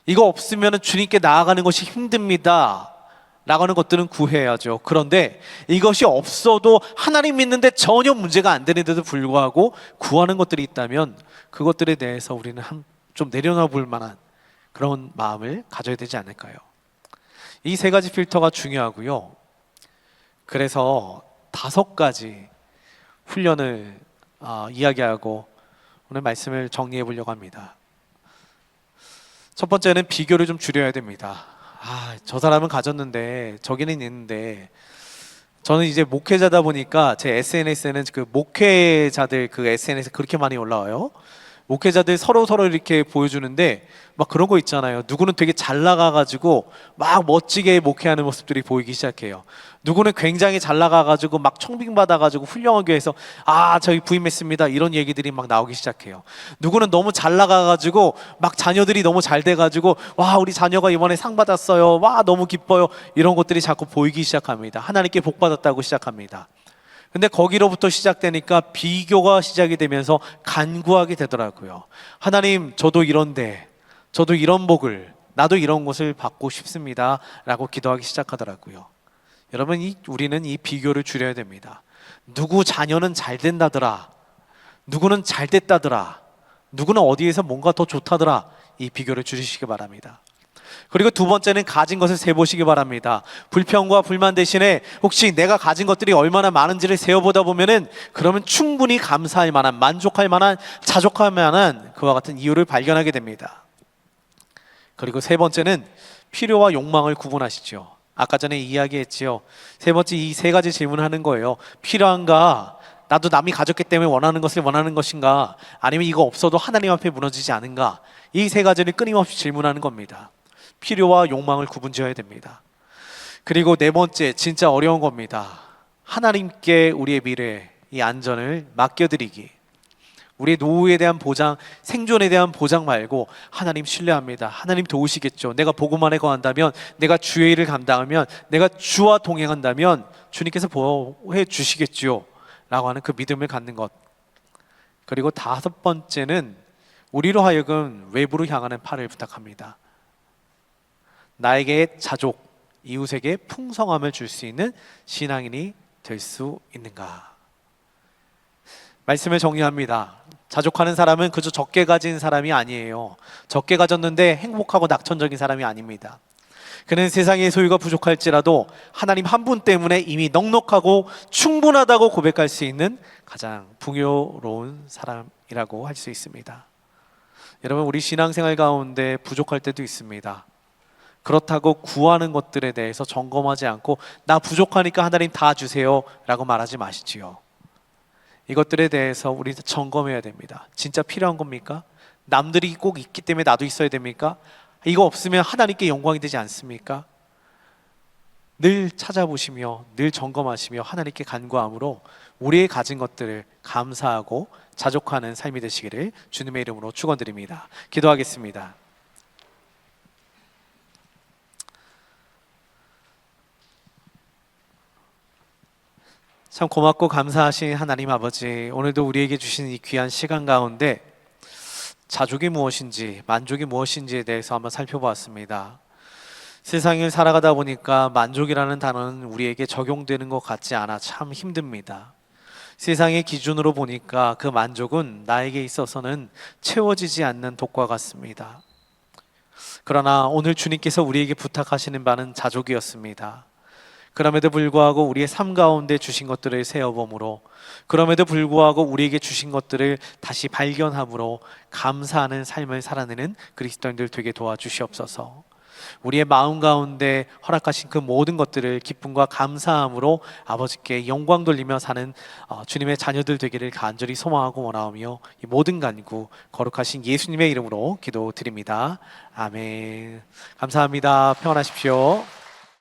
이거 없으면 주님께 나아가는 것이 힘듭니다 라고 하는 것들은 구해야죠. 그런데 이것이 없어도 하나님 믿는데 전혀 문제가 안 되는데도 불구하고 구하는 것들이 있다면 그것들에 대해서 우리는 좀 내려놔 볼 만한 그런 마음을 가져야 되지 않을까요? 이 세 가지 필터가 중요하고요. 그래서 5가지 훈련을 이야기하고 오늘 말씀을 정리해 보려고 합니다. 첫 번째는 비교를 좀 줄여야 됩니다. 저 사람은 가졌는데 저기는 있는데, 저는 이제 목회자다 보니까 제 SNS에는 그 목회자들 그 SNS 그렇게 많이 올라와요. 목회자들 서로 이렇게 보여주는데 막 그런 거 있잖아요. 누구는 되게 잘 나가가지고 막 멋지게 목회하는 모습들이 보이기 시작해요. 누구는 굉장히 잘 나가가지고 막 청빙 받아가지고 훌륭한 교회에서 저희 부임했습니다 이런 얘기들이 막 나오기 시작해요. 누구는 너무 잘 나가가지고 막 자녀들이 너무 잘 돼가지고 와 우리 자녀가 이번에 상 받았어요, 와 너무 기뻐요, 이런 것들이 자꾸 보이기 시작합니다. 하나님께 복 받았다고 시작합니다. 근데 거기로부터 시작되니까 비교가 시작이 되면서 간구하게 되더라고요. 하나님, 저도 이런데, 저도 이런 복을, 나도 이런 것을 받고 싶습니다 라고 기도하기 시작하더라고요. 여러분, 우리는 이 비교를 줄여야 됩니다. 누구 자녀는 잘 된다더라, 누구는 잘 됐다더라, 누구는 어디에서 뭔가 더 좋다더라, 이 비교를 줄이시기 바랍니다. 그리고 두 번째는 가진 것을 세보시기 바랍니다. 불평과 불만 대신에 혹시 내가 가진 것들이 얼마나 많은지를 세어보다 보면은 그러면 충분히 감사할 만한, 만족할 만한, 자족할 만한 그와 같은 이유를 발견하게 됩니다. 그리고 세 번째는 필요와 욕망을 구분하시죠. 아까 전에 이야기했지요. 세 번째, 이 세 가지 질문을 하는 거예요. 필요한가? 나도 남이 가졌기 때문에 원하는 것을 원하는 것인가? 아니면 이거 없어도 하나님 앞에 무너지지 않은가? 이 세 가지를 끊임없이 질문하는 겁니다. 필요와 욕망을 구분지어야 됩니다. 그리고 네 번째, 진짜 어려운 겁니다. 하나님께 우리의 미래, 이 안전을 맡겨드리기. 우리의 노후에 대한 보장, 생존에 대한 보장 말고 하나님 신뢰합니다, 하나님 도우시겠죠, 내가 복음 안에 거한다면, 내가 주의 일을 감당하면, 내가 주와 동행한다면 주님께서 보호해 주시겠죠 라고 하는 그 믿음을 갖는 것. 그리고 5번째는 우리로 하여금 외부로 향하는 팔을 부탁합니다. 나에게 자족, 이웃에게 풍성함을 줄 수 있는 신앙인이 될 수 있는가? 말씀을 정리합니다. 자족하는 사람은 그저 적게 가진 사람이 아니에요. 적게 가졌는데 행복하고 낙천적인 사람이 아닙니다. 그는 세상의 소유가 부족할지라도 하나님 한 분 때문에 이미 넉넉하고 충분하다고 고백할 수 있는 가장 풍요로운 사람이라고 할 수 있습니다. 여러분, 우리 신앙생활 가운데 부족할 때도 있습니다. 그렇다고 구하는 것들에 대해서 점검하지 않고 나 부족하니까 하나님 다 주세요 라고 말하지 마시지요. 이것들에 대해서 우리 점검해야 됩니다. 진짜 필요한 겁니까? 남들이 꼭 있기 때문에 나도 있어야 됩니까? 이거 없으면 하나님께 영광이 되지 않습니까? 늘 찾아보시며 늘 점검하시며 하나님께 간구함으로 우리의 가진 것들을 감사하고 자족하는 삶이 되시기를 주님의 이름으로 축원드립니다. 기도하겠습니다. 참 고맙고 감사하신 하나님 아버지, 오늘도 우리에게 주신 이 귀한 시간 가운데 자족이 무엇인지, 만족이 무엇인지에 대해서 한번 살펴보았습니다. 세상을 살아가다 보니까 만족이라는 단어는 우리에게 적용되는 것 같지 않아 참 힘듭니다. 세상의 기준으로 보니까 그 만족은 나에게 있어서는 채워지지 않는 독과 같습니다. 그러나 오늘 주님께서 우리에게 부탁하시는 바는 자족이었습니다. 그럼에도 불구하고 우리의 삶 가운데 주신 것들을 세어봄으로, 그럼에도 불구하고 우리에게 주신 것들을 다시 발견함으로 감사하는 삶을 살아내는 그리스도인들 되게 도와주시옵소서. 우리의 마음 가운데 허락하신 그 모든 것들을 기쁨과 감사함으로 아버지께 영광 돌리며 사는 주님의 자녀들 되기를 간절히 소망하고 원하오며, 이 모든 간구 거룩하신 예수님의 이름으로 기도드립니다. 아멘. 감사합니다. 평안하십시오.